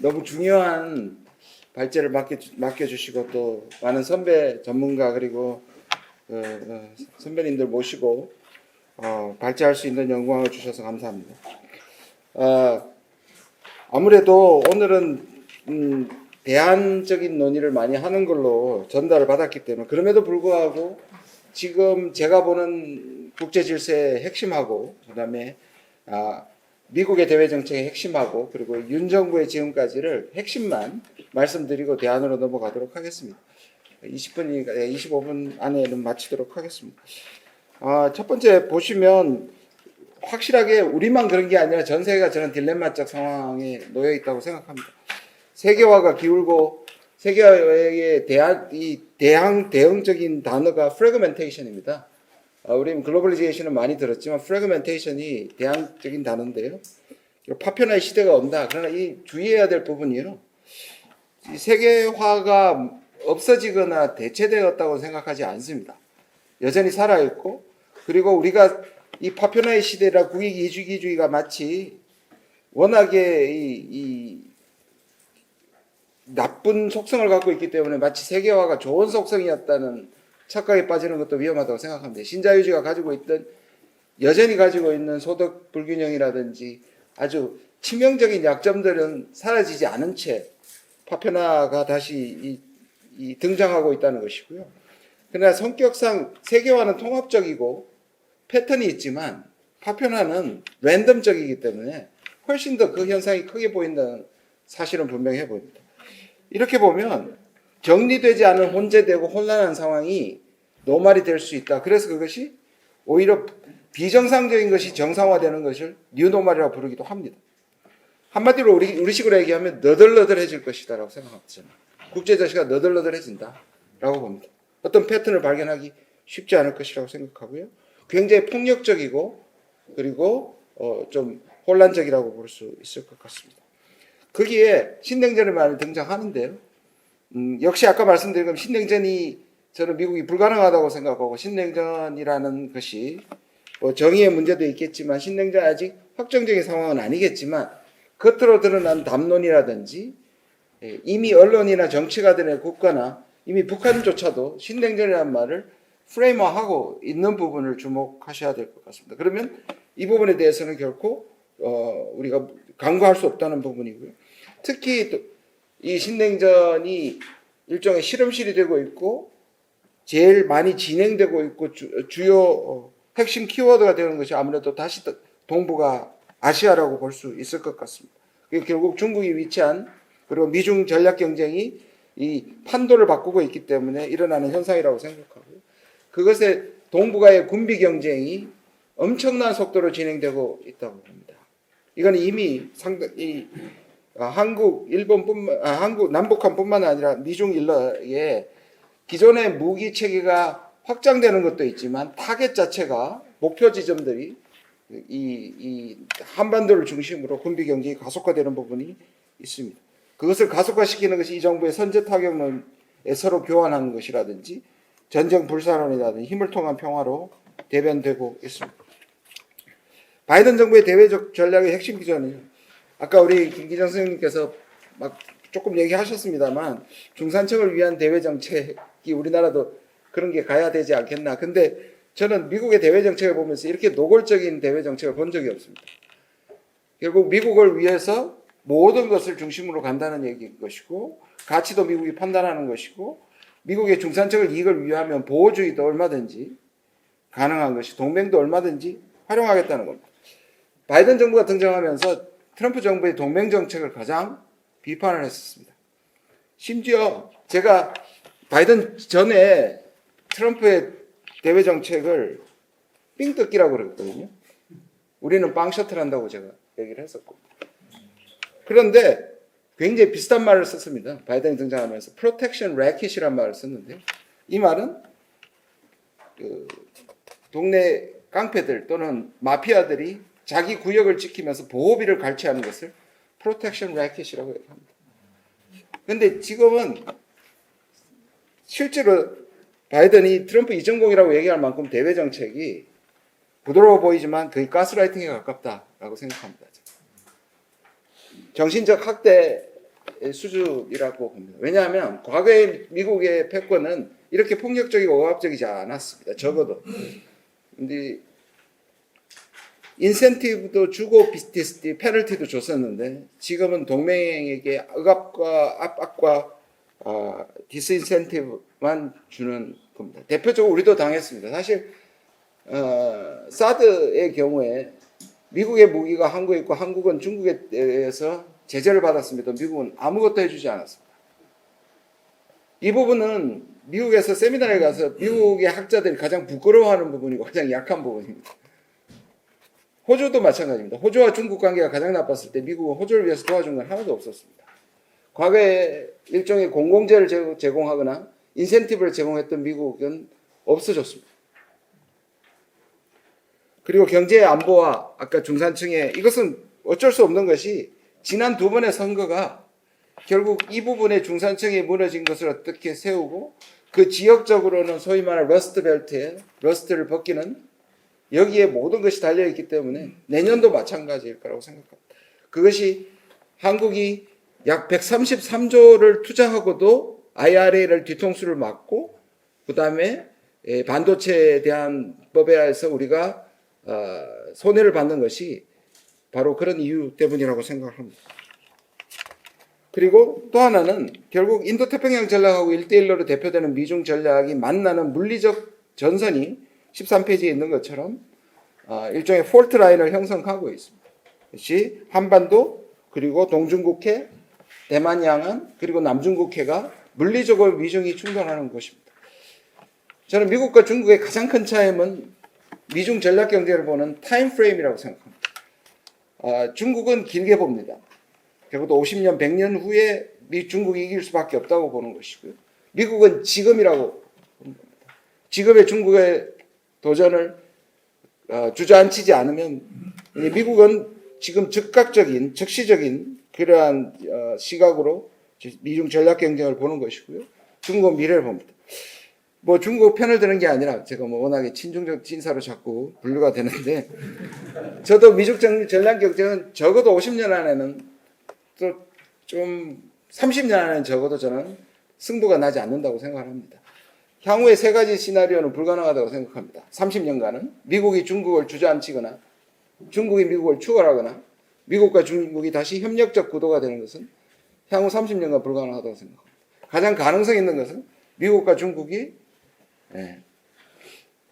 너무 중요한 발제를 맡겨주시고 또 많은 선배 전문가 그리고 선배님들 모시고 발제할 수 있는 영광을 주셔서 감사합니다. 아무래도 오늘은 대안적인 논의를 많이 하는 걸로 전달을 받았기 때문에 그럼에도 불구하고 지금 제가 보는 국제 질서의 핵심하고 그다음에 미국의 대외 정책의 핵심하고 그리고 윤 정부의 지금까지를 핵심만 말씀드리고 대안으로 넘어가도록 하겠습니다. 20분이니까 25분 안에는 마치도록 하겠습니다. 첫 번째 보시면 확실하게 우리만 그런 게 아니라 전 세계가 저는 딜레마적 상황에 놓여 있다고 생각합니다. 세계화가 기울고 세계화의 대응적인 단어가 프래그멘테이션입니다. 우리는 글로벌리제이션은 많이 들었지만 프래그멘테이션이 대항적인 단어인데요. 파편화의 시대가 온다. 그러나 이 주의해야 될 부분이요. 이 세계화가 없어지거나 대체되었다고 생각하지 않습니다. 여전히 살아있고 그리고 우리가 이 파편화의 시대라 국익 이주기주의가 마치 워낙에 이 나쁜 속성을 갖고 있기 때문에 마치 세계화가 좋은 속성이었다는 착각에 빠지는 것도 위험하다고 생각합니다. 신자유주의가 가지고 있던 여전히 가지고 있는 소득 불균형이라든지 아주 치명적인 약점들은 사라지지 않은 채 파편화가 다시 등장하고 있다는 것이고요. 그러나 성격상 세계화는 통합적이고 패턴이 있지만 파편화는 랜덤적이기 때문에 훨씬 더 그 현상이 크게 보인다는 사실은 분명해 보입니다. 이렇게 보면 정리되지 않은 혼재되고 혼란한 상황이 노말이 될 수 있다. 그래서 그것이 오히려 비정상적인 것이 정상화되는 것을 뉴노말이라고 부르기도 합니다. 한마디로 우리식으로 얘기하면 너덜너덜해질 것이다라고 생각합니다. 국제제시가 너덜너덜해진다라고 봅니다. 어떤 패턴을 발견하기 쉽지 않을 것이라고 생각하고요. 굉장히 폭력적이고 그리고 좀 혼란적이라고 볼 수 있을 것 같습니다. 거기에 신냉전이 많이 등장하는데요. 역시 아까 말씀드린 것처럼 신냉전이 저는 미국이 불가능하다고 생각하고 신냉전이라는 것이 뭐 정의의 문제도 있겠지만 신냉전 아직 확정적인 상황은 아니겠지만 겉으로 드러난 담론이라든지 이미 언론이나 정치가들의 국가나 이미 북한조차도 신냉전이라는 말을 프레임화하고 있는 부분을 주목하셔야 될 것 같습니다. 그러면 이 부분에 대해서는 결코 우리가 간과할 수 없다는 부분이고요. 특히 이 신냉전이 일종의 실험실이 되고 있고 제일 많이 진행되고 있고 주요 핵심 키워드가 되는 것이 아무래도 다시 동북아 아시아라고 볼 수 있을 것 같습니다. 결국 중국이 위치한 그리고 미중 전략 경쟁이 이 판도를 바꾸고 있기 때문에 일어나는 현상이라고 생각하고요. 그것에 동북아의 군비 경쟁이 엄청난 속도로 진행되고 있다고 봅니다. 이건 이미 상당히 한국, 남북한뿐만 아니라 미중 일러의 기존의 무기 체계가 확장되는 것도 있지만 타겟 자체가 목표 지점들이 이 한반도를 중심으로 군비 경쟁이 가속화되는 부분이 있습니다. 그것을 가속화시키는 것이 이 정부의 선제 타격론에 서로 교환하는 것이라든지 전쟁 불사론이라든지 힘을 통한 평화로 대변되고 있습니다. 바이든 정부의 대외적 전략의 핵심 기조는 아까 우리 김기정 선생님께서 막 조금 얘기하셨습니다만 중산층을 위한 대외 정책이 우리나라도 그런 게 가야 되지 않겠나. 근데 저는 미국의 대외 정책을 보면서 이렇게 노골적인 대외 정책을 본 적이 없습니다. 결국 미국을 위해서 모든 것을 중심으로 간다는 얘기인 것이고 가치도 미국이 판단하는 것이고 미국의 중산층을 이익을 위하면 보호주의도 얼마든지 가능한 것이 동맹도 얼마든지 활용하겠다는 겁니다. 바이든 정부가 등장하면서 트럼프 정부의 동맹 정책을 가장 비판을 했었습니다. 심지어 제가 바이든 전에 트럼프의 대외 정책을 삥뜯기라고 그랬거든요. 우리는 빵 셔틀 한다고 제가 얘기를 했었고. 그런데 굉장히 비슷한 말을 썼습니다. 바이든이 등장하면서 프로텍션 래킷이라는 말을 썼는데 이 말은 동네 깡패들 또는 마피아들이 자기 구역을 지키면서 보호비를 갈취하는 것을 프로텍션 래킷이라고 얘기합니다. 그런데 지금은 실제로 바이든이 트럼프 2.0이라고 얘기할 만큼 대외 정책이 부드러워 보이지만 거의 가스라이팅에 가깝다라고 생각합니다. 정신적 학대 수준이라고 봅니다. 왜냐하면 과거의 미국의 패권은 이렇게 폭력적이고 억압적이지 않았습니다. 적어도. 근데 인센티브도 주고 비슷비슷히 페널티도 줬었는데 지금은 동맹에게 억압과 압박과 디스인센티브만 주는 겁니다. 대표적으로 우리도 당했습니다. 사실 사드의 경우에 미국의 무기가 한국에 있고 한국은 중국에 대해서 제재를 받았습니다. 미국은 아무것도 해주지 않았습니다. 이 부분은 미국에서 세미나에 가서 미국의 학자들이 가장 부끄러워하는 부분이고 가장 약한 부분입니다. 호주도 마찬가지입니다. 호주와 중국 관계가 가장 나빴을 때 미국은 호주를 위해서 도와준 건 하나도 없었습니다. 과거에 일종의 공공재를 제공하거나 인센티브를 제공했던 미국은 없어졌습니다. 그리고 경제 안보와 아까 중산층의 이것은 어쩔 수 없는 것이 지난 두 번의 선거가 결국 이 부분의 중산층이 무너진 것을 어떻게 세우고 그 지역적으로는 소위 말하는 러스트 벨트에 러스트를 벗기는 여기에 모든 것이 달려있기 때문에 내년도 마찬가지일 거라고 생각합니다. 그것이 한국이 약 133조를 투자하고도 IRA를 뒤통수를 맞고 그 다음에 반도체에 대한 법에 의해서 우리가 손해를 받는 것이 바로 그런 이유 때문이라고 생각합니다. 그리고 또 하나는 결국 인도태평양 전략하고 1대1로 대표되는 미중 전략이 만나는 물리적 전선이 13페이지에 있는 것처럼 일종의 폴트 라인을 형성하고 있습니다. 그것이 한반도 그리고 동중국해, 대만 양안 그리고 남중국해가 물리적으로 미중이 충돌하는 것입니다. 저는 미국과 중국의 가장 큰 차이는 미중 전략 경제를 보는 타임 프레임이라고 생각합니다. 중국은 길게 봅니다. 적어도 50년, 100년 후에 중국이 이길 수밖에 없다고 보는 것이고요. 미국은 지금이라고 보는 겁니다. 지금의 중국의 도전을 주저앉히지 않으면 미국은 지금 즉각적인, 즉시적인 그러한 시각으로 미중 전략 경쟁을 보는 것이고요. 중국은 미래를 봅니다. 뭐 중국 편을 드는 게 아니라 제가 뭐 워낙에 친중적 진사로 자꾸 분류가 되는데 저도 미중 전략 경쟁은 적어도 50년 안에는 또 좀 30년 안에는 적어도 저는 승부가 나지 않는다고 생각합니다. 향후의 세 가지 시나리오는 불가능하다고 생각합니다. 30년간은 미국이 중국을 주저앉히거나 중국이 미국을 추월하거나 미국과 중국이 다시 협력적 구도가 되는 것은 향후 30년간 불가능하다고 생각합니다. 가장 가능성 있는 것은 미국과 중국이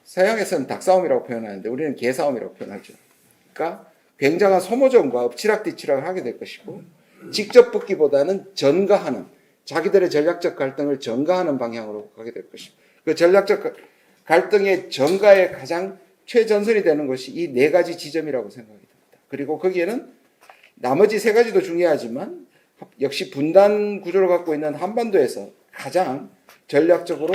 서양에서는 닭싸움이라고 표현하는데 우리는 개싸움이라고 표현하죠. 그러니까 굉장한 소모전과 엎치락뒤치락을 하게 될 것이고 직접 붙기보다는 전가하는 자기들의 전략적 갈등을 전가하는 방향으로 가게 될 것입니다. 그 전략적 갈등의 전가의 가장 최전선이 되는 것이 이 네 가지 지점이라고 생각이 듭니다. 그리고 거기에는 나머지 세 가지도 중요하지만 역시 분단 구조를 갖고 있는 한반도에서 가장 전략적으로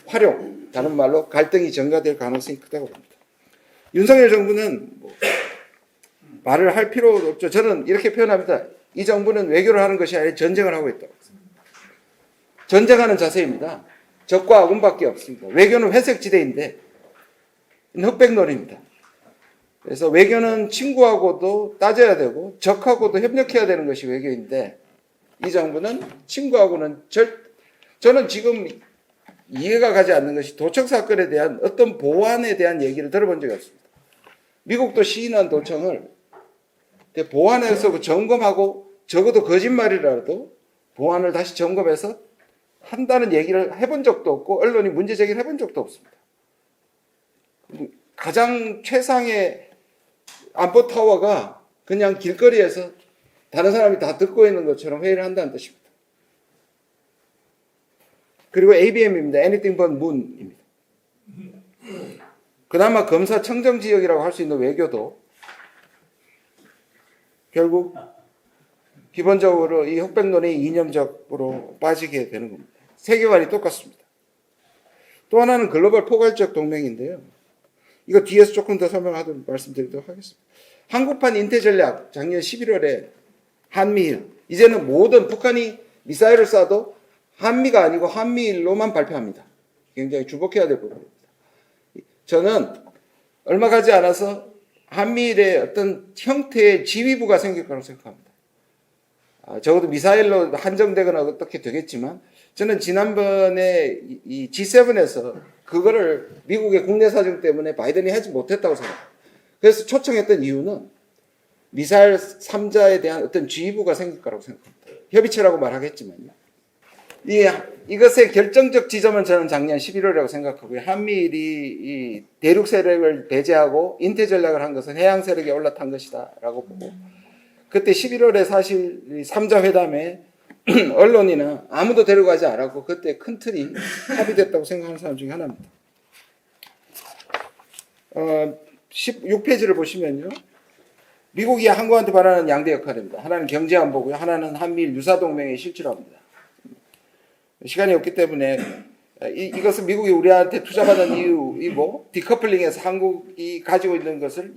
활용, 다른 말로 갈등이 전가될 가능성이 크다고 봅니다. 윤석열 정부는 말을 할 필요도 없죠. 저는 이렇게 표현합니다. 이 정부는 외교를 하는 것이 아니라 전쟁을 하고 있다고. 전쟁하는 자세입니다. 적과 아군밖에 없습니다. 외교는 회색지대인데 흑백놀이입니다. 그래서 외교는 친구하고도 따져야 되고 적하고도 협력해야 되는 것이 외교인데 이 정부는 친구하고는 저는 지금 이해가 가지 않는 것이 도청 사건에 대한 어떤 보완에 대한 얘기를 들어본 적이 없습니다. 미국도 시인한 도청을 보완해서 점검하고 적어도 거짓말이라도 보완을 다시 점검해서 한다는 얘기를 해본 적도 없고 언론이 문제 제기를 해본 적도 없습니다. 가장 최상의 안보타워가 그냥 길거리에서 다른 사람이 다 듣고 있는 것처럼 회의를 한다는 뜻입니다. 그리고 ABM입니다. Anything but Moon입니다. 그나마 검사청정지역이라고 할 수 있는 외교도 결국 기본적으로 이 흑백론이 이념적으로 빠지게 되는 겁니다. 세계관이 똑같습니다. 또 하나는 글로벌 포괄적 동맹인데요. 이거 뒤에서 조금 더 설명하도록 말씀드리도록 하겠습니다. 한국판 인태전략 작년 11월에 한미일 이제는 모든 북한이 미사일을 쏴도 한미가 아니고 한미일로만 발표합니다. 굉장히 주목해야 될 부분입니다. 저는 얼마 가지 않아서 한미일의 어떤 형태의 지휘부가 생길 거라고 생각합니다. 적어도 미사일로 한정되거나 어떻게 되겠지만 저는 지난번에 이 G7에서 그거를 미국의 국내 사정 때문에 바이든이 하지 못했다고 생각합니다. 그래서 초청했던 이유는 미사일 3자에 대한 어떤 지휘부가 생길 거라고 생각합니다. 협의체라고 말하겠지만요. 이것의 결정적 지점은 저는 작년 11월이라고 생각하고요. 한미일이 이 대륙 세력을 배제하고 인태 전략을 한 것은 해양 세력에 올라탄 것이다라고 보고, 그때 11월에 사실 3자 회담에 언론이나 아무도 데려가지 않았고 그때 큰 틀이 합의됐다고 생각하는 사람 중에 하나입니다. 16페이지를 보시면요. 미국이 한국한테 바라는 양대 역할입니다. 하나는 경제 안보고요. 하나는 한미일 유사동맹의 실질화입니다. 시간이 없기 때문에 이것은 미국이 우리한테 투자받은 이유이고, 디커플링에서 한국이 가지고 있는 것을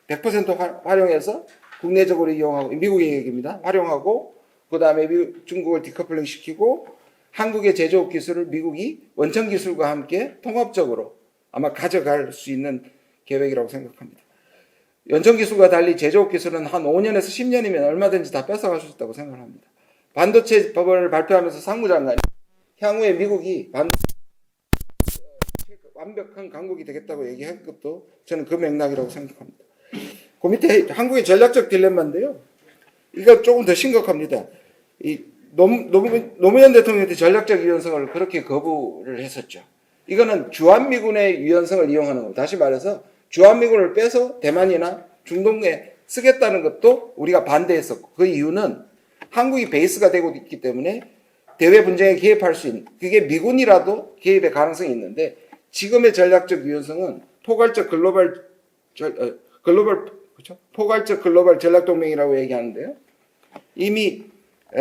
100% 활용해서 국내적으로 이용하고, 미국의 얘기입니다. 활용하고, 그 다음에 중국을 디커플링 시키고, 한국의 제조업 기술을 미국이 원천 기술과 함께 통합적으로 아마 가져갈 수 있는 계획이라고 생각합니다. 원천 기술과 달리 제조업 기술은 한 5년에서 10년이면 얼마든지 다 뺏어갈 수 있다고 생각합니다. 반도체 법을 발표하면서 상무장관이 향후에 미국이 완벽한 강국이 되겠다고 얘기한 것도 저는 그 맥락이라고 생각합니다. 그 밑에 한국의 전략적 딜레마인데요. 이거 조금 더 심각합니다. 노무현 대통령한테 전략적 유연성을 그렇게 거부를 했었죠. 이거는 주한미군의 유연성을 이용하는 겁니다. 다시 말해서 주한미군을 빼서 대만이나 중동에 쓰겠다는 것도 우리가 반대했었고, 그 이유는 한국이 베이스가 되고 있기 때문에 대외 분쟁에 개입할 수 있는, 그게 미군이라도 개입의 가능성이 있는데, 지금의 전략적 유연성은 포괄적 글로벌 전략 동맹이라고 얘기하는데요. 이미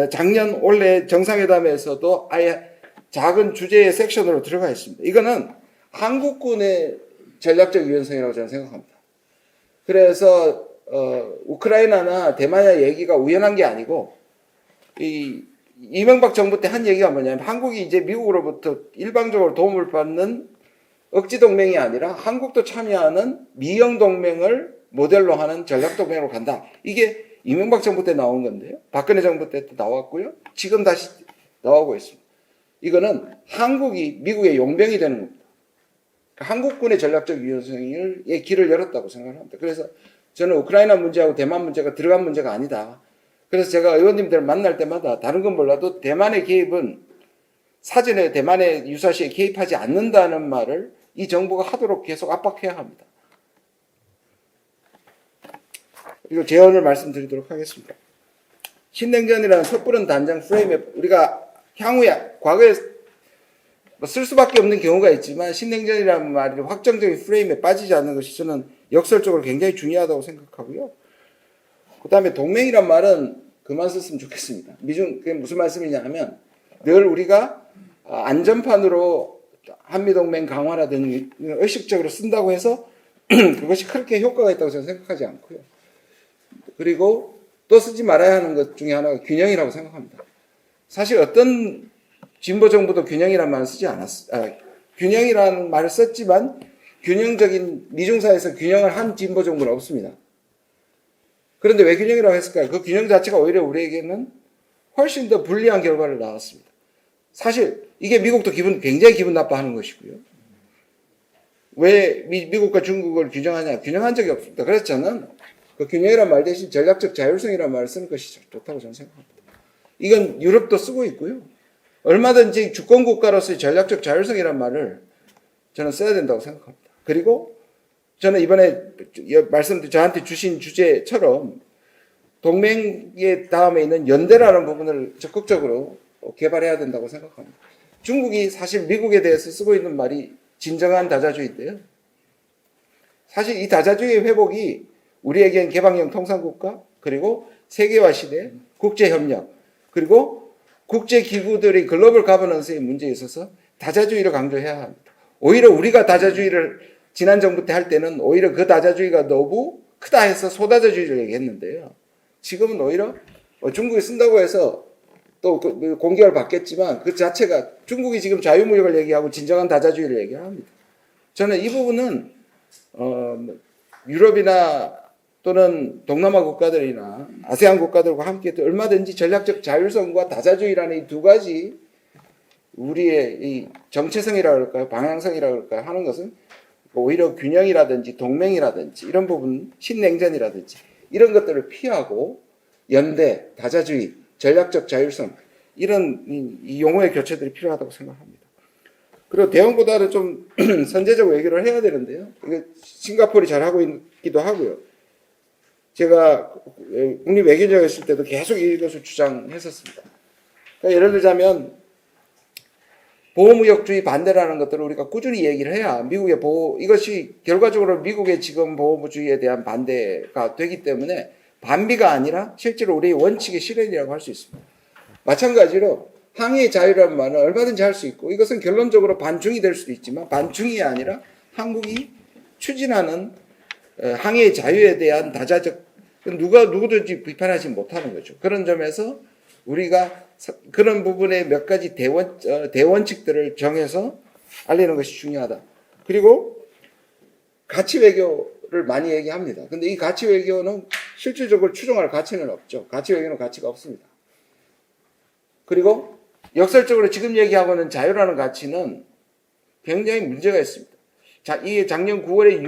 작년 올해 정상회담에서도 아예 작은 주제의 섹션으로 들어가 있습니다. 이거는 한국군의 전략적 유연성이라고 저는 생각합니다. 그래서 우크라이나나 대만의 얘기가 우연한 게 아니고, 이명박 정부 때 한 얘기가 뭐냐면, 한국이 이제 미국으로부터 일방적으로 도움을 받는 억지 동맹이 아니라 한국도 참여하는 미형 동맹을 모델로 하는 전략 동맹으로 간다. 이게 이명박 정부 때 나온 건데요. 박근혜 정부 때도 나왔고요. 지금 다시 나오고 있습니다. 이거는 한국이 미국의 용병이 되는 겁니다. 한국군의 전략적 유연성의 길을 열었다고 생각합니다. 그래서 저는 우크라이나 문제하고 대만 문제가 들어간 문제가 아니다. 그래서 제가 의원님들 만날 때마다 다른 건 몰라도 대만의 개입은 사전에 대만의 유사시에 개입하지 않는다는 말을 이 정부가 하도록 계속 압박해야 합니다. 그리고 제언을 말씀드리도록 하겠습니다. 신냉전이라는 섣부른 단정 프레임에 우리가 향후에 과거에 쓸 수밖에 없는 경우가 있지만, 신냉전이라는 말이 확정적인 프레임에 빠지지 않는 것이 저는 역설적으로 굉장히 중요하다고 생각하고요. 그 다음에 동맹이란 말은 그만 썼으면 좋겠습니다. 그게 무슨 말씀이냐 하면, 늘 우리가 안전판으로 한미동맹 강화라든지 의식적으로 쓴다고 해서 그것이 그렇게 효과가 있다고 저는 생각하지 않고요. 그리고 또 쓰지 말아야 하는 것 중에 하나가 균형이라고 생각합니다. 사실 어떤 진보 정부도 균형이라는 말을 쓰지 않았어요. 균형이라는 말을 썼지만 균형적인 미중사에서 균형을 한 진보 정부는 없습니다. 그런데 왜 균형이라고 했을까요? 그 균형 자체가 오히려 우리에게는 훨씬 더 불리한 결과를 낳았습니다. 사실 이게 미국도 굉장히 기분 나빠하는 것이고요. 왜 미국과 중국을 규정하냐? 규정한 적이 없습니다. 그래서 저는 그 균형이란 말 대신 전략적 자율성이란 말을 쓰는 것이 좋다고 저는 생각합니다. 이건 유럽도 쓰고 있고요. 얼마든지 주권 국가로서의 전략적 자율성이란 말을 저는 써야 된다고 생각합니다. 그리고 저는 이번에 저한테 주신 주제처럼 동맹의 다음에 있는 연대라는 부분을 적극적으로 개발해야 된다고 생각합니다. 중국이 사실 미국에 대해서 쓰고 있는 말이 진정한 다자주의인데요. 사실 이 다자주의의 회복이 우리에겐 개방형 통상국가, 그리고 세계화 시대, 국제협력, 그리고 국제기구들의 글로벌 가버넌스의 문제에 있어서 다자주의를 강조해야 합니다. 오히려 우리가 다자주의를 지난 정부 때 할 때는 오히려 그 다자주의가 너무 크다 해서 소다자주의를 얘기했는데요. 지금은 오히려 중국이 쓴다고 해서 또 공격을 받겠지만 그 자체가 중국이 지금 자유무역을 얘기하고 진정한 다자주의를 얘기합니다. 저는 이 부분은 유럽이나 또는 동남아 국가들이나 아세안 국가들과 함께 또 얼마든지 전략적 자율성과 다자주의라는 이 두 가지 우리의 이 정체성이라고 할까요? 방향성이라고 할까요? 하는 것은 오히려 균형이라든지 동맹이라든지 이런 부분, 신냉전이라든지 이런 것들을 피하고 연대, 다자주의, 전략적 자율성 이런 이 용어의 교체들이 필요하다고 생각합니다. 그리고 대응보다는 좀 선제적 외교를 해야 되는데요. 이게 싱가포르이 잘하고 있기도 하고요. 제가 국립외교장에 있을 때도 계속 이것을 주장했었습니다. 그러니까 예를 들자면 보호무역주의 반대라는 것들을 우리가 꾸준히 얘기를 해야 미국의 이것이 결과적으로 미국의 지금 보호무주의에 대한 반대가 되기 때문에 반비가 아니라 실제로 우리의 원칙의 실현이라고 할 수 있습니다. 마찬가지로 항해의 자유라는 말은 얼마든지 할 수 있고 이것은 결론적으로 반중이 될 수도 있지만 반중이 아니라 한국이 추진하는 항해의 자유에 대한 다자적 누구든지 비판하지 못하는 거죠. 그런 점에서 우리가 그런 부분의 몇 가지 대원칙들을 정해서 알리는 것이 중요하다. 그리고 가치 외교를 많이 얘기합니다. 근데 이 가치 외교는 실질적으로 추종할 가치는 없죠. 가치 외교는 가치가 없습니다. 그리고 역설적으로 지금 얘기하고 있는 자유라는 가치는 굉장히 문제가 있습니다. 자, 이 작년 9월에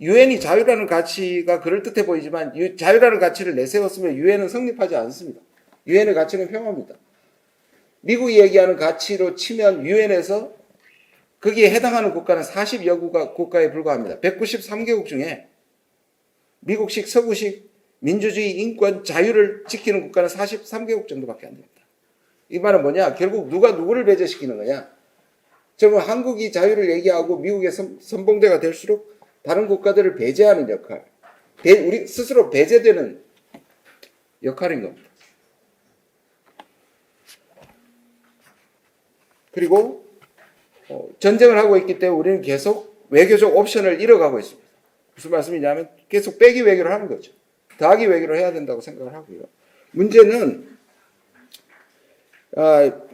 유엔이 자유라는 가치가 그럴듯해 보이지만 자유라는 가치를 내세웠으면 유엔은 성립하지 않습니다. 유엔의 가치는 평화입니다. 미국이 얘기하는 가치로 치면 유엔에서 거기에 해당하는 국가는 40여 국가에 불과합니다. 193개국 중에 미국식, 서구식, 민주주의, 인권, 자유를 지키는 국가는 43개국 정도밖에 안 됩니다. 이 말은 뭐냐? 결국 누가 누구를 배제시키는 거냐? 저는 한국이 자유를 얘기하고 미국의 선봉대가 될수록 다른 국가들을 배제하는 역할, 우리 스스로 배제되는 역할인 겁니다. 그리고 전쟁을 하고 있기 때문에 우리는 계속 외교적 옵션을 잃어가고 있습니다. 무슨 말씀이냐면 계속 빼기 외교를 하는 거죠. 더하기 외교를 해야 된다고 생각을 하고요. 문제는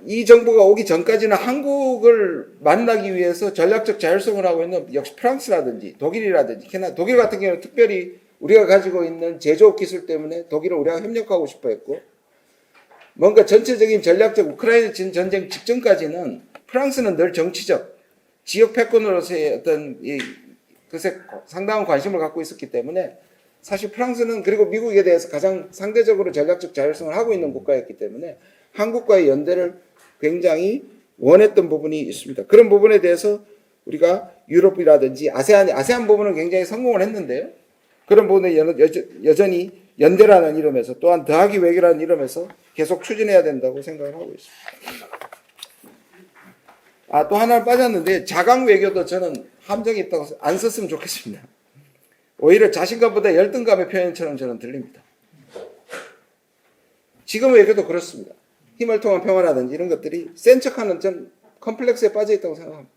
이 정부가 오기 전까지는 한국을 만나기 위해서 전략적 자율성을 하고 있는 역시 프랑스라든지 독일이라든지 캐나다, 독일 같은 경우는 특별히 우리가 가지고 있는 제조업 기술 때문에 독일은 우리가 협력하고 싶어 했고 뭔가 전체적인 전략적 우크라이나 전쟁 직전까지는 프랑스는 늘 정치적 지역 패권으로서의 어떤 것에 상당한 관심을 갖고 있었기 때문에 사실 프랑스는 그리고 미국에 대해서 가장 상대적으로 전략적 자율성을 하고 있는 국가였기 때문에 한국과의 연대를 굉장히 원했던 부분이 있습니다. 그런 부분에 대해서 우리가 유럽이라든지 아세안 부분은 굉장히 성공을 했는데요. 그런 부분에 여전히 연대라는 이름에서 또한 더하기 외교라는 이름에서 계속 추진해야 된다고 생각을 하고 있습니다. 또 하나 빠졌는데 자강 외교도 저는 함정이 있다고 안 썼으면 좋겠습니다. 오히려 자신감보다 열등감의 표현처럼 저는 들립니다. 지금 외교도 그렇습니다. 힘을 통한 평화라든지 이런 것들이 센 척하는 전 컴플렉스에 빠져 있다고 생각합니다.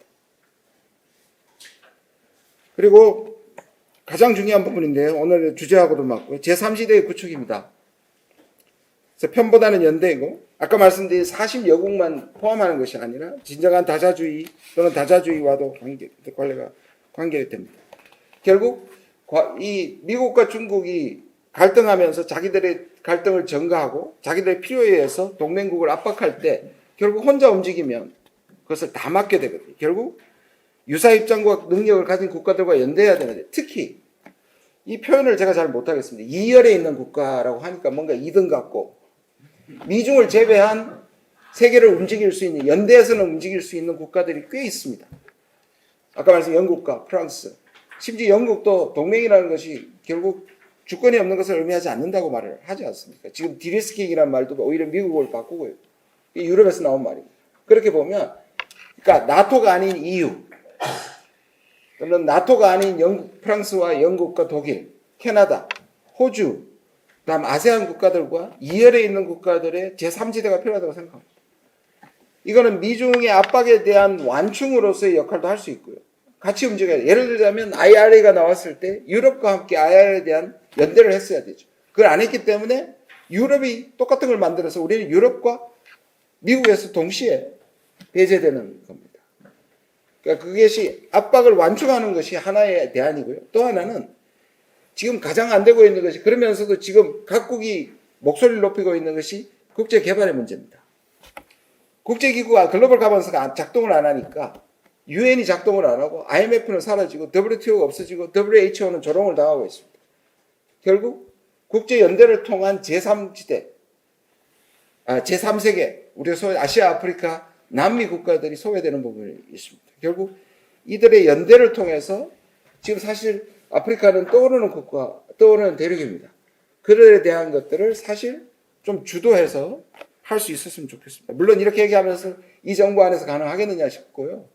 그리고 가장 중요한 부분인데요. 오늘 주제하고도 맞고요. 제3시대의 구축입니다. 그래서 편보다는 연대이고 아까 말씀드린 40여국만 포함하는 것이 아니라 진정한 다자주의 또는 다자주의와도 관계가 됩니다. 결국 이 미국과 중국이 갈등하면서 자기들의 갈등을 전가하고 자기들의 필요에 의해서 동맹국을 압박할 때 결국 혼자 움직이면 그것을 다 맡게 되거든요. 결국 유사 입장과 능력을 가진 국가들과 연대해야 되는데 특히 이 표현을 제가 잘 못하겠습니다. 2열에 있는 국가라고 하니까 뭔가 2등 같고 미중을 제외한 세계를 움직일 수 있는 연대에서는 움직일 수 있는 국가들이 꽤 있습니다. 아까 말씀 영국과 프랑스 심지어 영국도 동맹이라는 것이 결국 주권이 없는 것을 의미하지 않는다고 말을 하지 않습니까? 지금 디리스킹이라는 말도 오히려 미국을 바꾸고요. 유럽에서 나온 말입니다. 그렇게 보면 그러니까 나토가 아닌 EU 또는 나토가 아닌 프랑스와 영국과 독일, 캐나다, 호주, 그다음 아세안 국가들과 2열에 있는 국가들의 제3지대가 필요하다고 생각합니다. 이거는 미중의 압박에 대한 완충으로서의 역할도 할 수 있고요. 같이 움직여야 예를 들자면 IRA가 나왔을 때 유럽과 함께 IRA에 대한 연대를 했어야 되죠. 그걸 안 했기 때문에 유럽이 똑같은 걸 만들어서 우리는 유럽과 미국에서 동시에 배제되는 겁니다. 그러니까 그것이 압박을 완충하는 것이 하나의 대안이고요. 또 하나는 지금 가장 안 되고 있는 것이, 그러면서도 지금 각국이 목소리를 높이고 있는 것이 국제 개발의 문제입니다. 국제기구가 글로벌 가반스가 작동을 안 하니까 유엔이 작동을 안 하고 IMF는 사라지고 WTO가 없어지고 WHO는 조롱을 당하고 있습니다. 결국 국제연대를 통한 제3지대, 제3세계, 우리 소위 아시아, 아프리카, 남미 국가들이 소외되는 부분이 있습니다. 결국 이들의 연대를 통해서 지금 사실 아프리카는 떠오르는 국가, 떠오르는 대륙입니다. 그들에 대한 것들을 사실 좀 주도해서 할 수 있었으면 좋겠습니다. 물론 이렇게 얘기하면서 이 정부 안에서 가능하겠느냐 싶고요.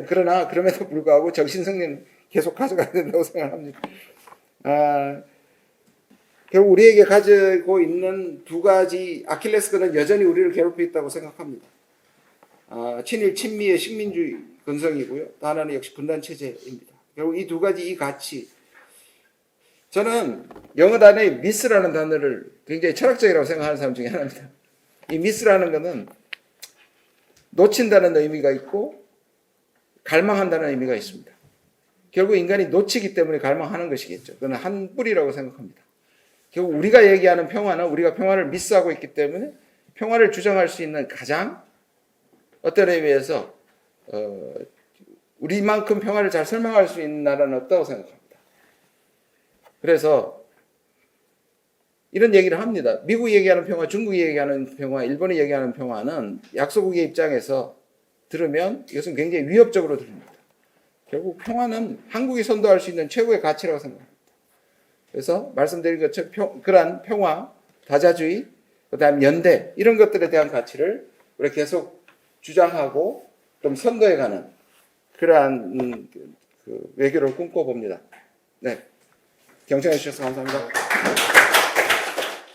그러나 그럼에도 불구하고 정신승리는 계속 가져가야 된다고 생각합니다. 결국 우리에게 가지고 있는 두 가지 아킬레스건은 여전히 우리를 괴롭히고 있다고 생각합니다. 친일, 친미의 식민주의 근성이고요. 또 하나는 역시 분단체제입니다. 결국 이 두 가지 이 가치, 저는 영어 단어의 미스라는 단어를 굉장히 철학적이라고 생각하는 사람 중에 하나입니다. 이 미스라는 것은 놓친다는 의미가 있고 갈망한다는 의미가 있습니다. 결국 인간이 놓치기 때문에 갈망하는 것이겠죠. 그건 한 뿌리라고 생각합니다. 결국 우리가 얘기하는 평화는 우리가 평화를 미스하고 있기 때문에 평화를 주장할 수 있는 가장 어떤 의미에서 우리만큼 평화를 잘 설명할 수 있는 나라는 없다고 생각합니다. 그래서 이런 얘기를 합니다. 미국이 얘기하는 평화, 중국이 얘기하는 평화, 일본이 얘기하는 평화는 약소국의 입장에서 들으면 이것은 굉장히 위협적으로 들립니다. 결국 평화는 한국이 선도할 수 있는 최고의 가치라고 생각합니다. 그래서 말씀드린 것처럼 그러한 평화, 다자주의, 그다음 연대 이런 것들에 대한 가치를 우리가 계속 주장하고 좀 선도해가는 그러한 외교를 꿈꿔봅니다. 네, 경청해 주셔서 감사합니다.